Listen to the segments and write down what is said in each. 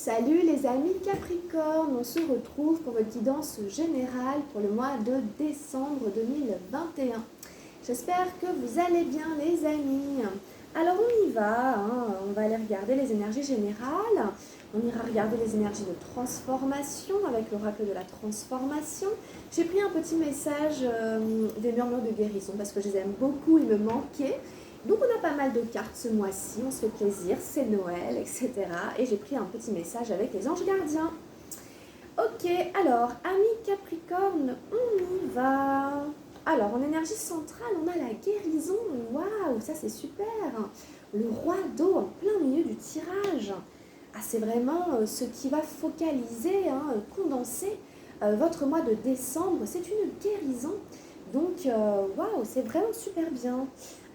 Salut les amis Capricorne, on se retrouve pour votre guidance générale pour le mois de décembre 2021. J'espère que vous allez bien les amis. Alors on y va, on va aller regarder les énergies générales. On ira regarder les énergies de transformation avec l'oracle de la transformation. J'ai pris un petit message des murmures de guérison parce que je les aime beaucoup, ils me manquaient. Donc on a pas mal de cartes ce mois-ci, on se fait plaisir, c'est Noël, etc. Et j'ai pris un petit message avec les anges gardiens. Ok, alors, amis Capricorne, on y va. Alors, en énergie centrale, on a la guérison. Waouh, ça c'est super. Le roi d'eau en plein milieu du tirage. Ah, c'est vraiment ce qui va focaliser, condenser votre mois de décembre. C'est une guérison. Donc, waouh, c'est vraiment super bien.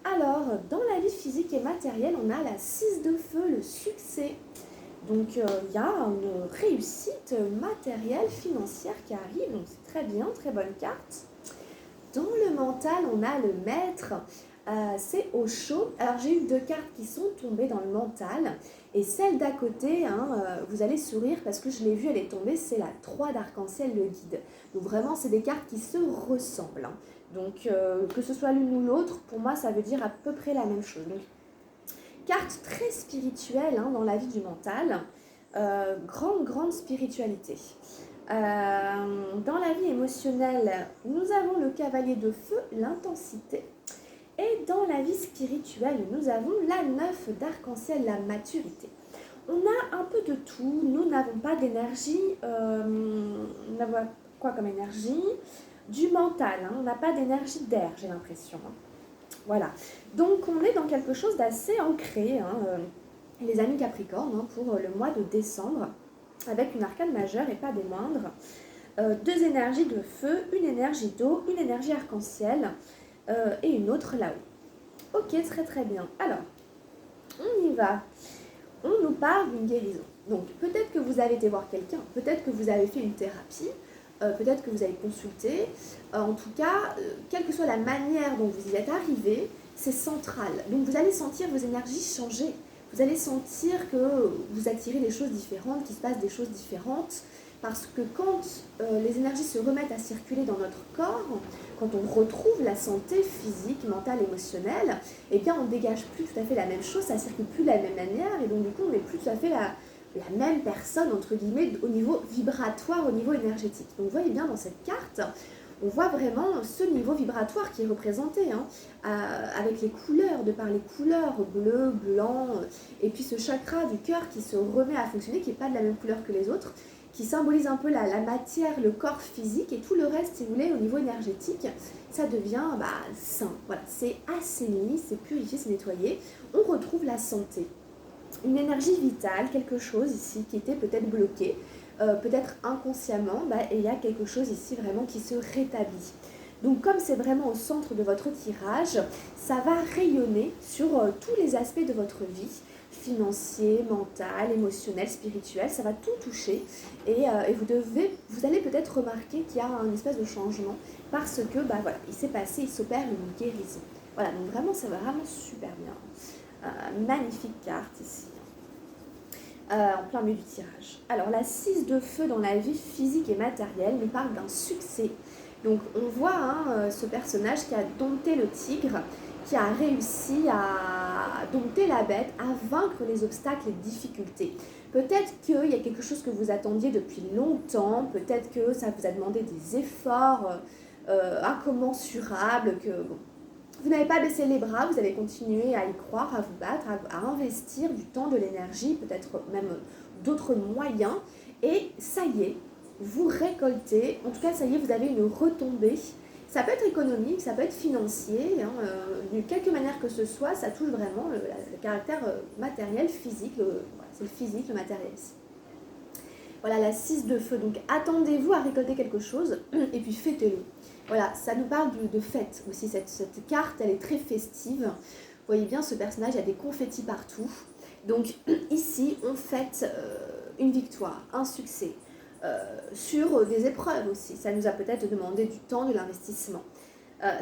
Alors, dans la vie physique et matérielle, on a la 6 de feu, le succès. Donc, il y a une réussite matérielle, financière qui arrive, donc c'est très bien, très bonne carte. Dans le mental, on a le maître, c'est au chaud. Alors, j'ai eu deux cartes qui sont tombées dans le mental, et celle d'à côté, vous allez sourire parce que je l'ai vue, elle est tombée, c'est la 3 d'arc-en-ciel, le guide. Donc, vraiment, c'est des cartes qui se ressemblent. Donc, que ce soit l'une ou l'autre, pour moi, ça veut dire à peu près la même chose. Donc, carte très spirituelle dans la vie du mental, grande spiritualité. Dans la vie émotionnelle, nous avons le cavalier de feu, l'intensité. Et dans la vie spirituelle, nous avons la 9 d'arc-en-ciel, la maturité. On a un peu de tout, nous n'avons pas d'énergie, on a quoi comme énergie? Du mental, on n'a pas d'énergie d'air, j'ai l'impression. Voilà, donc on est dans quelque chose d'assez ancré, les amis Capricorne, pour le mois de décembre, avec une arcane majeure et pas des moindres. Deux énergies de feu, une énergie d'eau, une énergie arc-en-ciel et une autre là-haut. Ok, très bien. Alors, on y va. On nous parle d'une guérison. Donc, peut-être que vous avez été voir quelqu'un, peut-être que vous avez fait une thérapie, peut-être que vous avez consulté. En tout cas, quelle que soit la manière dont vous y êtes arrivé, c'est central. Donc, vous allez sentir vos énergies changer. Vous allez sentir que vous attirez des choses différentes, qu'il se passe des choses différentes. Parce que quand les énergies se remettent à circuler dans notre corps, quand on retrouve la santé physique, mentale, émotionnelle, eh bien on ne dégage plus tout à fait la même chose, ça ne circule plus de la même manière, et donc du coup on n'est plus tout à fait la même personne, entre guillemets, au niveau vibratoire, au niveau énergétique. Donc vous voyez bien dans cette carte, on voit vraiment ce niveau vibratoire qui est représenté, avec les couleurs, de par les couleurs bleu, blanc, et puis ce chakra du cœur qui se remet à fonctionner, qui n'est pas de la même couleur que les autres, qui symbolise un peu la matière, le corps physique, et tout le reste, si vous voulez, au niveau énergétique, ça devient sain. Voilà, c'est assaini, c'est purifié, c'est nettoyé. On retrouve la santé. Une énergie vitale, quelque chose ici qui était peut-être bloqué, peut-être inconsciemment, et il y a quelque chose ici vraiment qui se rétablit. Donc comme c'est vraiment au centre de votre tirage, ça va rayonner sur tous les aspects de votre vie, financier, mental, émotionnel, spirituel, ça va tout toucher et vous allez peut-être remarquer qu'il y a un espèce de changement parce que voilà, il s'est passé, il s'opère une guérison. Voilà, donc vraiment ça va vraiment super bien. Magnifique carte ici. En plein milieu du tirage. Alors la 6 de feu dans la vie physique et matérielle nous parle d'un succès. Donc on voit ce personnage qui a dompté le tigre, qui a réussi à dompter la bête, à vaincre les obstacles et les difficultés. Peut-être qu'il y a quelque chose que vous attendiez depuis longtemps, peut-être que ça vous a demandé des efforts incommensurables, que vous n'avez pas baissé les bras, vous avez continué à y croire, à vous battre, à investir du temps, de l'énergie, peut-être même d'autres moyens. Et ça y est, vous récoltez, en tout cas ça y est, vous avez une retombée. Ça peut être économique, ça peut être financier, de quelque manière que ce soit, ça touche vraiment le caractère matériel, physique, c'est le physique, le matériel. Voilà la 6 de feu, donc attendez-vous à récolter quelque chose et puis fêtez-le. Voilà, ça nous parle de fête aussi, cette carte, elle est très festive. Vous voyez bien ce personnage, il y a des confettis partout. Donc ici, on fête une victoire, un succès, sur des épreuves aussi. Ça nous a peut-être demandé du temps, de l'investissement.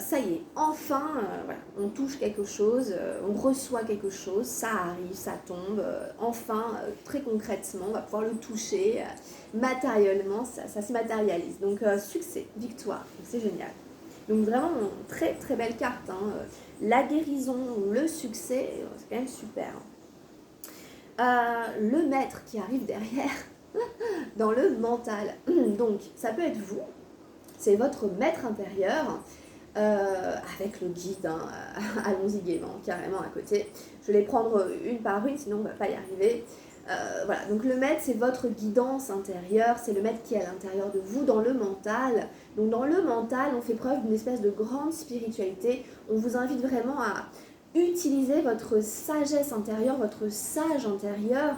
Ça y est, enfin, voilà, on touche quelque chose, on reçoit quelque chose, ça arrive, ça tombe, enfin, très concrètement, on va pouvoir le toucher, matériellement, ça se matérialise. Donc, succès, victoire, c'est génial. Donc, vraiment, très très belle carte, hein. La guérison, le succès, c'est quand même super. Le maître qui arrive derrière, dans le mental. Donc, ça peut être vous, c'est votre maître intérieur, avec le guide, hein, allons-y gaiement, carrément à côté. Je vais les prendre une par une, sinon on ne va pas y arriver. Voilà, donc le maître, c'est votre guidance intérieure, c'est le maître qui est à l'intérieur de vous, dans le mental. Donc dans le mental, on fait preuve d'une espèce de grande spiritualité. On vous invite vraiment à utiliser votre sagesse intérieure, votre sage intérieur,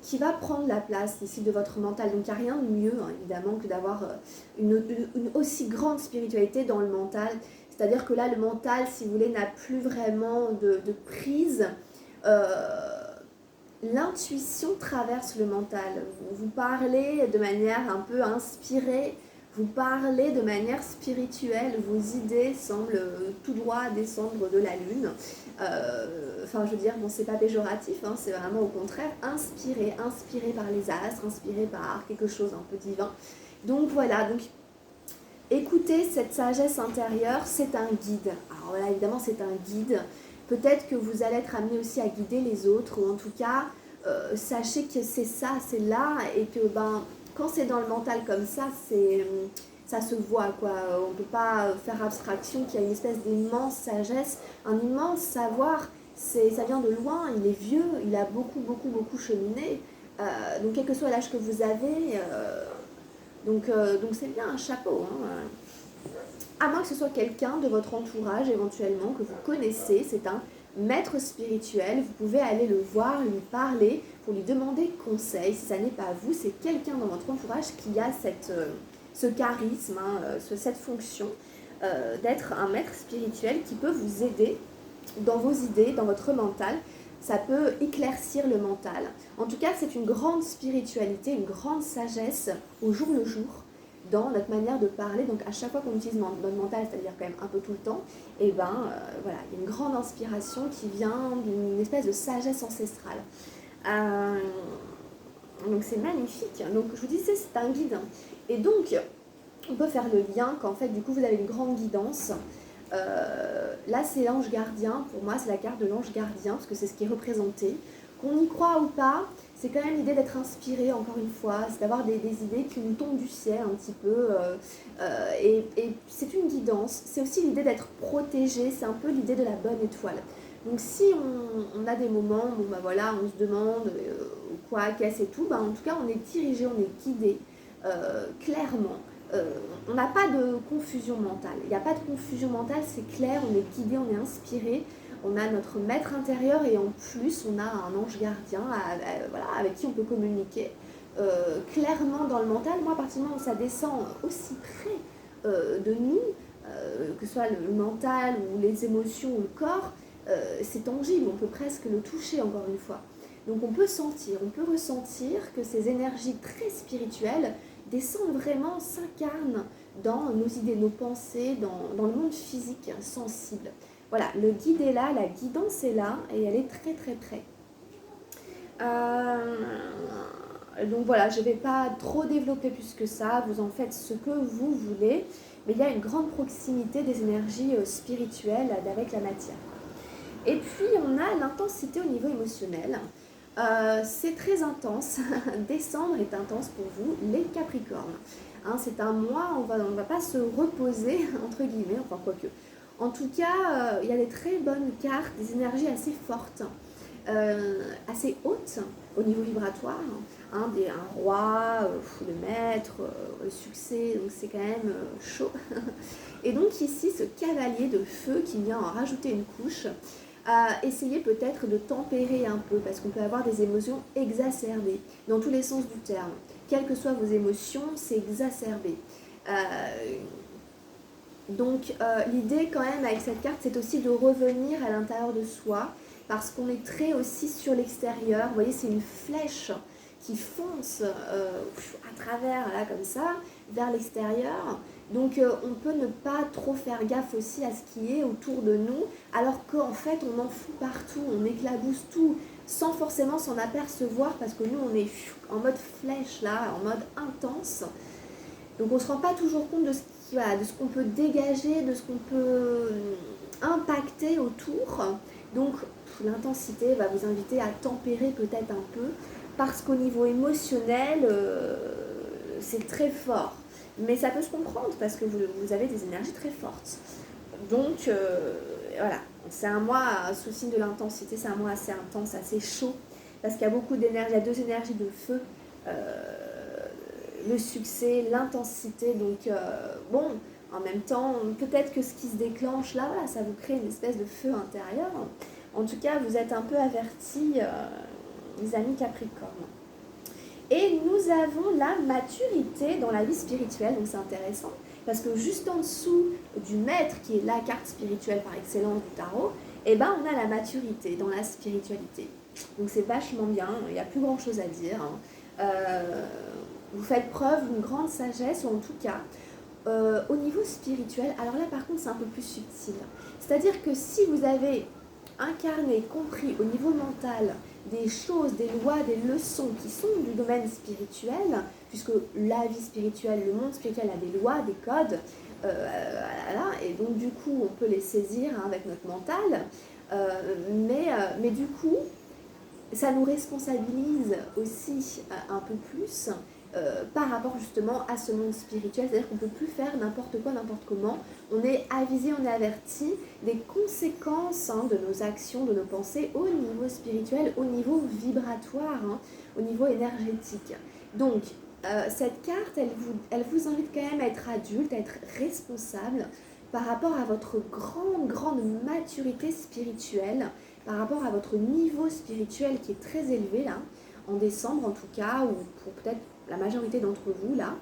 qui va prendre la place ici de votre mental. Donc il n'y a rien de mieux, hein, évidemment, que d'avoir une aussi grande spiritualité dans le mental. C'est-à-dire que là, le mental, si vous voulez, n'a plus vraiment de prise. L'intuition traverse le mental. Vous parlez de manière un peu inspirée, vous parlez de manière spirituelle, vos idées semblent tout droit descendre de la lune. Enfin, je veux dire, bon, c'est pas péjoratif, hein, c'est vraiment au contraire inspiré par les astres, inspiré par quelque chose un peu divin. Donc voilà, donc écoutez cette sagesse intérieure, c'est un guide. Alors voilà, évidemment, c'est un guide. Peut-être que vous allez être amené aussi à guider les autres, ou en tout cas, sachez que c'est ça, c'est là, et que quand c'est dans le mental comme ça se voit, quoi. On ne peut pas faire abstraction qu'il y a une espèce d'immense sagesse, un immense savoir. Ça vient de loin, il est vieux, il a beaucoup cheminé. Donc quel que soit l'âge que vous avez, donc c'est bien un chapeau, hein. À moins que ce soit quelqu'un de votre entourage éventuellement que vous connaissez, c'est un maître spirituel, vous pouvez aller le voir, lui parler, pour lui demander conseil. Si ça n'est pas vous, c'est quelqu'un dans votre entourage qui a ce charisme, hein, cette fonction d'être un maître spirituel qui peut vous aider dans vos idées, dans votre mental. Ça peut éclaircir le mental. En tout cas, c'est une grande spiritualité, une grande sagesse au jour le jour dans notre manière de parler. Donc à chaque fois qu'on utilise notre mental, c'est-à-dire quand même un peu tout le temps, et voilà, il y a une grande inspiration qui vient d'une espèce de sagesse ancestrale. Donc c'est magnifique. Donc je vous disais, c'est un guide. Et donc, on peut faire le lien qu'en fait, du coup, vous avez une grande guidance. Là, c'est l'ange gardien. Pour moi, c'est la carte de l'ange gardien, parce que c'est ce qui est représenté. Qu'on y croit ou pas, c'est quand même l'idée d'être inspiré, encore une fois, c'est d'avoir des idées qui nous tombent du ciel un petit peu. Et c'est une guidance. C'est aussi l'idée d'être protégé, c'est un peu l'idée de la bonne étoile. Donc si on a des moments où voilà, on se demande quoi, qu'est-ce et tout, en tout cas, on est dirigé, on est guidé clairement. On n'a pas de confusion mentale. Il n'y a pas de confusion mentale, c'est clair, on est guidé, on est inspiré. On a notre maître intérieur et en plus on a un ange gardien voilà, avec qui on peut communiquer clairement dans le mental. Moi, à partir du moment où ça descend aussi près de nous, que ce soit le mental ou les émotions ou le corps, c'est tangible, on peut presque le toucher encore une fois. Donc on peut sentir, on peut ressentir que ces énergies très spirituelles descendent vraiment, s'incarnent dans nos idées, nos pensées, dans le monde physique sensible. Voilà, le guide est là, la guidance est là et elle est très très près. Donc voilà, je ne vais pas trop développer plus que ça, vous en faites ce que vous voulez, mais il y a une grande proximité des énergies spirituelles avec la matière. Et puis on a l'intensité au niveau émotionnel. C'est très intense, décembre est intense pour vous, les Capricornes. Hein, c'est un mois, on va pas se reposer, entre guillemets, enfin quoique. En tout cas, il y a des très bonnes cartes, des énergies assez fortes, assez hautes au niveau vibratoire. Hein, un roi, le maître, le succès, donc c'est quand même chaud. Et donc ici, ce cavalier de feu qui vient en rajouter une couche, essayez peut-être de tempérer un peu, parce qu'on peut avoir des émotions exacerbées, dans tous les sens du terme. Quelles que soient vos émotions, c'est exacerbé. Donc l'idée quand même avec cette carte, c'est aussi de revenir à l'intérieur de soi, parce qu'on est très aussi sur l'extérieur. Vous voyez, c'est une flèche qui fonce à travers, là, comme ça, vers l'extérieur. Donc on peut ne pas trop faire gaffe aussi à ce qui est autour de nous, alors qu'en fait on en fout partout, on éclabousse tout, sans forcément s'en apercevoir, parce que nous on est en mode flèche là, en mode intense. Donc on ne se rend pas toujours compte de ce qu'on peut dégager, de ce qu'on peut impacter autour. Donc l'intensité va vous inviter à tempérer peut-être un peu, parce qu'au niveau émotionnel, c'est très fort. Mais ça peut se comprendre parce que vous avez des énergies très fortes. Donc voilà, c'est un mois sous signe de l'intensité, c'est un mois assez intense, assez chaud, parce qu'il y a beaucoup d'énergie, il y a deux énergies de feu, le succès, l'intensité. Donc bon, en même temps, peut-être que ce qui se déclenche là, voilà, ça vous crée une espèce de feu intérieur. En tout cas, vous êtes un peu avertis, les amis Capricorne. Et nous avons la maturité dans la vie spirituelle, donc c'est intéressant, parce que juste en dessous du maître, qui est la carte spirituelle par excellence du tarot, eh ben on a la maturité dans la spiritualité. Donc c'est vachement bien, il n'y a plus grand chose à dire. Vous faites preuve d'une grande sagesse, ou en tout cas, au niveau spirituel, alors là par contre c'est un peu plus subtil. C'est-à-dire que si vous avez incarné, compris au niveau mental, des choses, des lois, des leçons qui sont du domaine spirituel, puisque la vie spirituelle, le monde spirituel a des lois, des codes, voilà, et donc du coup on peut les saisir avec notre mental, mais du coup ça nous responsabilise aussi un peu plus par rapport justement à ce monde spirituel, c'est-à-dire qu'on ne peut plus faire n'importe quoi, n'importe comment. On est avisé, on est averti des conséquences de nos actions, de nos pensées au niveau spirituel, au niveau vibratoire, au niveau énergétique. Donc, cette carte, elle vous invite quand même à être adulte, à être responsable par rapport à votre grande maturité spirituelle, par rapport à votre niveau spirituel qui est très élevé là, en décembre en tout cas, ou pour peut-être la majorité d'entre vous là.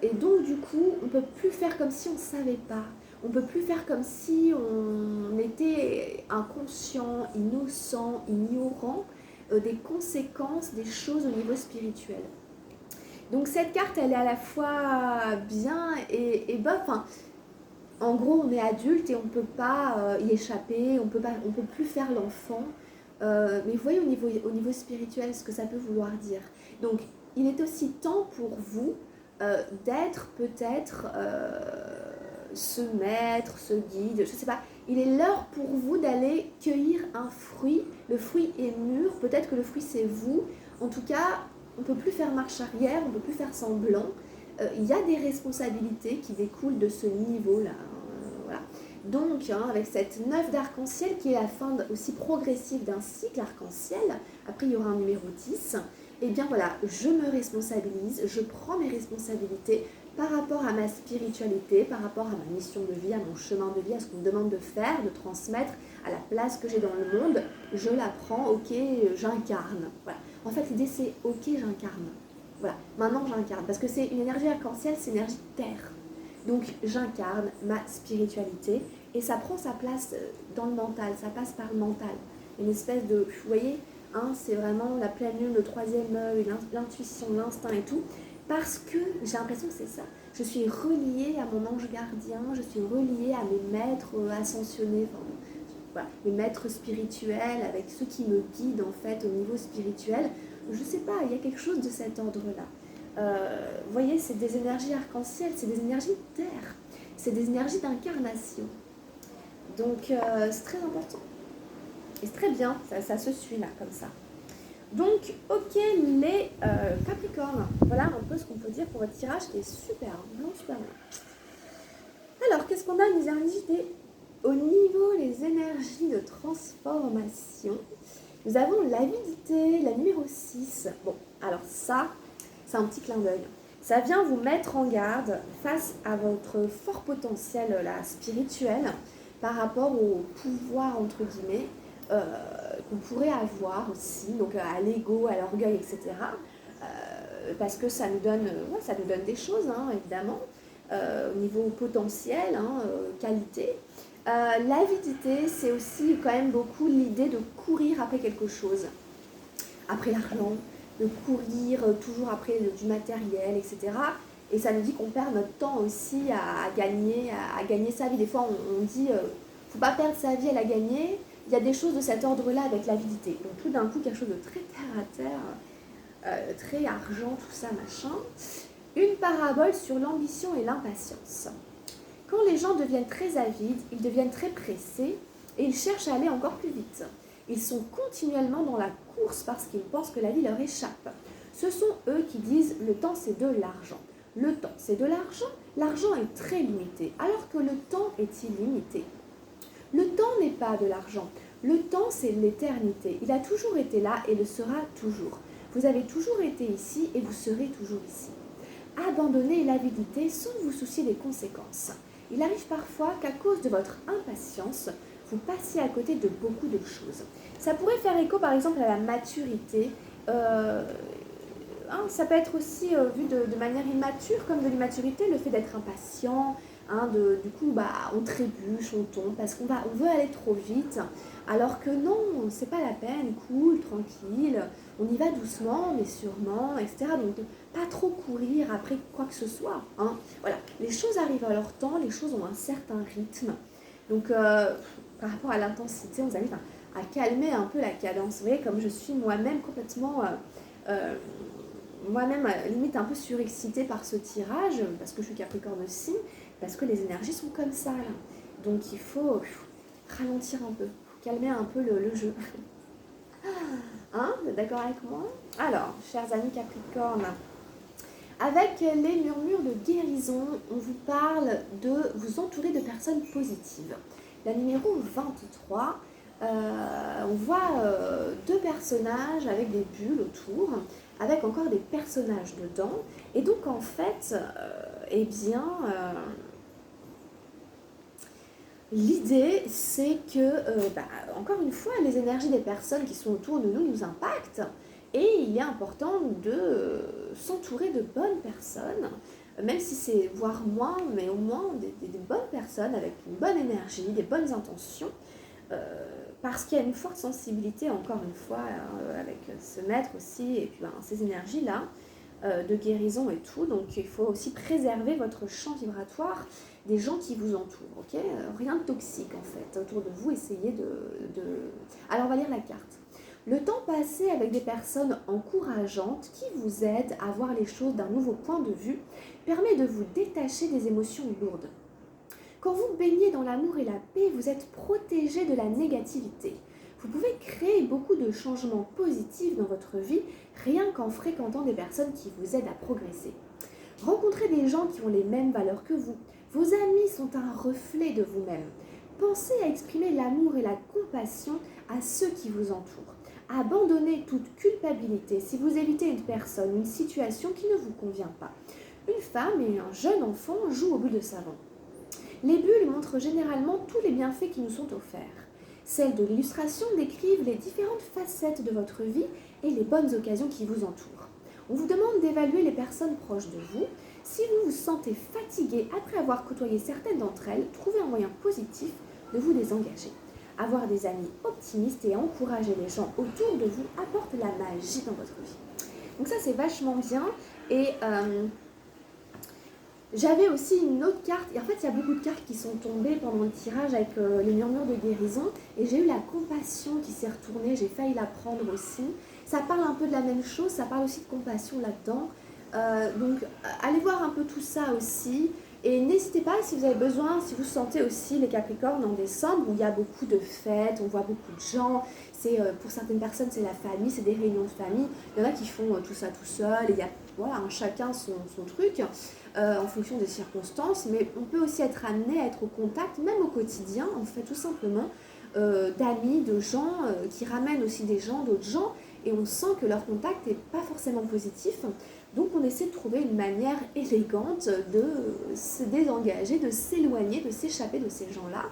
Et donc du coup, on ne peut plus faire comme si on ne savait pas. On ne peut plus faire comme si on était inconscient, innocent, ignorant des conséquences des choses au niveau spirituel. Donc cette carte, elle est à la fois bien et bof. Enfin, en gros, on est adulte et on ne peut pas y échapper, on peut plus faire l'enfant. Mais vous voyez au niveau spirituel ce que ça peut vouloir dire. Donc, il est aussi temps pour vous d'être peut-être ce maître, ce guide, je ne sais pas. Il est l'heure pour vous d'aller cueillir un fruit. Le fruit est mûr, peut-être que le fruit c'est vous. En tout cas, on ne peut plus faire marche arrière, on ne peut plus faire semblant. Il y a des responsabilités qui découlent de ce niveau-là. Voilà. Donc, avec cette 9 d'arc-en-ciel qui est la fin aussi progressive d'un cycle arc-en-ciel, après il y aura un numéro 10, et bien voilà, je me responsabilise, je prends mes responsabilités par rapport à ma spiritualité, par rapport à ma mission de vie, à mon chemin de vie, à ce qu'on me demande de faire, de transmettre, à la place que j'ai dans le monde, je la prends, ok, j'incarne. Voilà. En fait, l'idée c'est ok, j'incarne. Voilà, maintenant j'incarne, parce que c'est une énergie arc-en-ciel, c'est une énergie terre. Donc j'incarne ma spiritualité et ça prend sa place dans le mental, ça passe par le mental. Une espèce de, vous voyez, c'est vraiment la pleine lune, le troisième œil, l'intuition, l'instinct et tout, parce que j'ai l'impression que c'est ça. Je suis reliée à mon ange gardien, je suis reliée à mes maîtres ascensionnés, enfin, voilà, mes maîtres spirituels, avec ceux qui me guident en fait au niveau spirituel. Je sais pas, il y a quelque chose de cet ordre-là. Vous voyez, c'est des énergies arc-en-ciel, c'est des énergies de terre, c'est des énergies d'incarnation. Donc c'est très important. Et c'est très bien, ça se suit là, comme ça. Donc, ok les Capricornes, voilà un peu ce qu'on peut dire pour votre tirage qui est super, vraiment super bien. Alors, qu'est-ce qu'on a les énergies au niveau les énergies de transformation? Nous avons l'avidité, la numéro 6. Bon, alors ça, c'est un petit clin d'œil. Ça vient vous mettre en garde face à votre fort potentiel là, spirituel par rapport au pouvoir, entre guillemets, qu'on pourrait avoir aussi, donc à l'ego, à l'orgueil, etc. Parce que ça nous donne des choses, évidemment, au niveau potentiel, qualité. L'avidité, c'est aussi quand même beaucoup l'idée de courir après quelque chose, après l'argent, de courir toujours après du matériel, etc. Et ça nous dit qu'on perd notre temps aussi à gagner sa vie. Des fois, on dit faut pas perdre sa vie à la gagner. Il y a des choses de cet ordre-là avec l'avidité. Donc tout d'un coup, quelque chose de très terre à terre, très argent, tout ça, machin. Une parabole sur l'ambition et l'impatience. Quand les gens deviennent très avides, ils deviennent très pressés et ils cherchent à aller encore plus vite. Ils sont continuellement dans la course parce qu'ils pensent que la vie leur échappe. Ce sont eux qui disent « le temps c'est de l'argent ». Le temps c'est de l'argent, l'argent est très limité, alors que le temps est illimité. Le temps n'est pas de l'argent, le temps c'est l'éternité. Il a toujours été là et le sera toujours. Vous avez toujours été ici et vous serez toujours ici. Abandonnez l'avidité sans vous soucier des conséquences. Il arrive parfois qu'à cause de votre impatience, vous passiez à côté de beaucoup de choses. Ça pourrait faire écho par exemple à la maturité. Ça peut être aussi vu de manière immature comme de l'immaturité, le fait d'être impatient. Du coup, on trébuche, on tombe parce qu'on veut aller trop vite. Alors que non, c'est pas la peine, cool, tranquille, on y va doucement mais sûrement, etc. Donc pas trop courir après quoi que ce soit. Voilà, les choses arrivent à leur temps, les choses ont un certain rythme. Donc par rapport à l'intensité, on arrive à calmer un peu la cadence. Vous voyez, comme je suis moi-même complètement... limite un peu surexcitée par ce tirage, parce que je suis Capricorne aussi, parce que les énergies sont comme ça, là. Donc il faut ralentir un peu, calmer un peu le jeu. Vous êtes d'accord avec moi? Alors, chers amis Capricorne, avec les murmures de guérison, on vous parle de vous entourer de personnes positives. La numéro 23, on voit deux personnages avec des bulles autour, avec encore des personnages dedans. Et donc en fait, l'idée c'est que, encore une fois, les énergies des personnes qui sont autour de nous impactent. Et il est important de s'entourer de bonnes personnes, même si c'est voire moins, mais au moins des bonnes personnes avec une bonne énergie, des bonnes intentions, parce qu'il y a une forte sensibilité, encore une fois, avec ce maître aussi, et puis ces énergies-là, de guérison et tout. Donc il faut aussi préserver votre champ vibratoire des gens qui vous entourent, ok? Rien de toxique en fait autour de vous, essayez de... Alors on va lire la carte. Le temps passé avec des personnes encourageantes qui vous aident à voir les choses d'un nouveau point de vue permet de vous détacher des émotions lourdes. Quand vous baignez dans l'amour et la paix, vous êtes protégé de la négativité. Vous pouvez créer beaucoup de changements positifs dans votre vie rien qu'en fréquentant des personnes qui vous aident à progresser. Rencontrez des gens qui ont les mêmes valeurs que vous. Vos amis sont un reflet de vous-même. Pensez à exprimer l'amour et la compassion à ceux qui vous entourent. Abandonnez toute culpabilité si vous évitez une personne, une situation qui ne vous convient pas. Une femme et un jeune enfant jouent aux bulles de savon. Les bulles montrent généralement tous les bienfaits qui nous sont offerts. Celles de l'illustration décrivent les différentes facettes de votre vie et les bonnes occasions qui vous entourent. On vous demande d'évaluer les personnes proches de vous. Si vous vous sentez fatigué après avoir côtoyé certaines d'entre elles, trouvez un moyen positif de vous désengager. Avoir des amis optimistes et encourager les gens autour de vous apporte la magie dans votre vie. Donc ça c'est vachement bien. Et j'avais aussi une autre carte, et en fait il y a beaucoup de cartes qui sont tombées pendant le tirage avec les murmures de guérison, et j'ai eu la compassion qui s'est retournée, j'ai failli la prendre aussi. Ça parle un peu de la même chose, ça parle aussi de compassion là-dedans. Donc allez voir un peu tout ça aussi, et n'hésitez pas si vous avez besoin, si vous sentez aussi les Capricornes en décembre, où il y a beaucoup de fêtes, on voit beaucoup de gens, pour certaines personnes c'est la famille, c'est des réunions de famille, il y en a qui font tout ça tout seul, et il y a chacun son truc en fonction des circonstances, mais on peut aussi être amené à être au contact, même au quotidien, en fait tout simplement, d'amis, de gens qui ramènent aussi des gens, d'autres gens, et on sent que leur contact n'est pas forcément positif. Donc on essaie de trouver une manière élégante de se désengager, de s'éloigner, de s'échapper de ces gens-là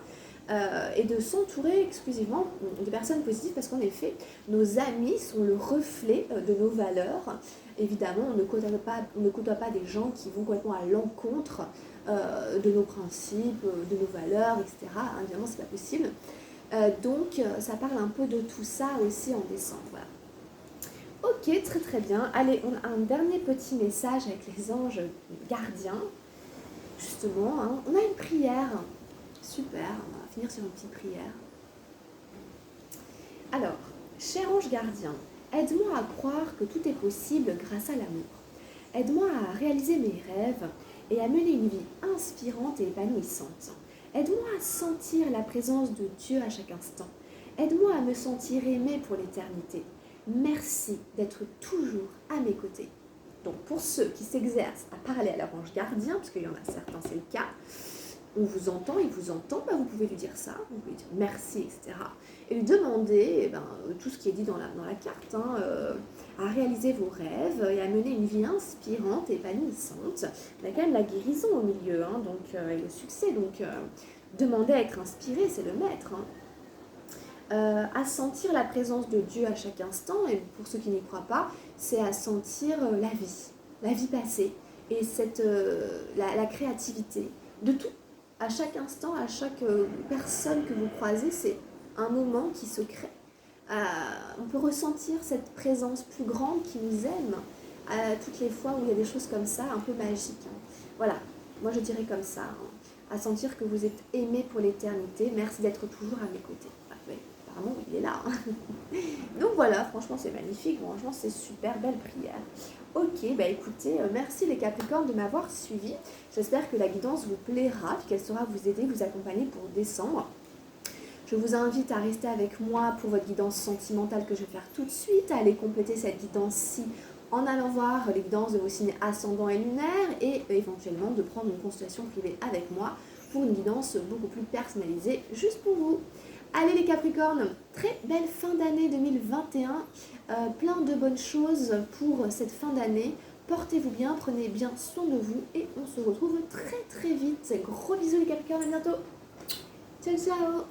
et de s'entourer exclusivement de personnes positives parce qu'en effet, nos amis sont le reflet de nos valeurs. Évidemment, on ne côtoie pas des gens qui vont complètement à l'encontre de nos principes, de nos valeurs, etc. Évidemment, c'est pas possible. Donc ça parle un peu de tout ça aussi en décembre. Voilà. Ok, très très bien. Allez, on a un dernier petit message avec les anges gardiens. Justement, hein. On a une prière. Super, on va finir sur une petite prière. Alors, cher ange gardien, aide-moi à croire que tout est possible grâce à l'amour. Aide-moi à réaliser mes rêves et à mener une vie inspirante et épanouissante. Aide-moi à sentir la présence de Dieu à chaque instant. Aide-moi à me sentir aimée pour l'éternité. Merci d'être toujours à mes côtés. Donc pour ceux qui s'exercent à parler à leur ange gardien, parce qu'il y en a certains, c'est le cas, on vous entend, il vous entend, bah vous pouvez lui dire ça, vous pouvez dire merci, etc. Et lui demander tout ce qui est dit dans la carte, hein, à réaliser vos rêves et à mener une vie inspirante et épanouissante. Il y a quand même la guérison au milieu, hein, donc, et le succès. Donc, demander à être inspiré, c'est le maître. Hein. À sentir la présence de Dieu à chaque instant, et pour ceux qui n'y croient pas, c'est à sentir la vie passée, et la créativité, de tout. À chaque instant, à chaque personne que vous croisez, c'est un moment qui se crée. On peut ressentir cette présence plus grande qui nous aime toutes les fois où il y a des choses comme ça, un peu magiques. Hein. Voilà, moi je dirais comme ça, hein. À sentir que vous êtes aimé pour l'éternité. Merci d'être toujours à mes côtés. Ah, oui, apparemment, il est là. Hein. Donc voilà, franchement, c'est magnifique. Franchement, c'est super belle prière. Ok, bah écoutez, merci les Capricornes de m'avoir suivi. J'espère que la guidance vous plaira, qu'elle saura vous aider, vous accompagner pour décembre. Je vous invite à rester avec moi pour votre guidance sentimentale que je vais faire tout de suite, à aller compléter cette guidance-ci en allant voir les guidances de vos signes ascendants et lunaires et éventuellement de prendre une consultation privée avec moi pour une guidance beaucoup plus personnalisée juste pour vous. Allez les Capricornes, très belle fin d'année 2021, plein de bonnes choses pour cette fin d'année. Portez-vous bien, prenez bien soin de vous et on se retrouve très très vite. Gros bisous les Capricornes, à bientôt. Ciao ciao.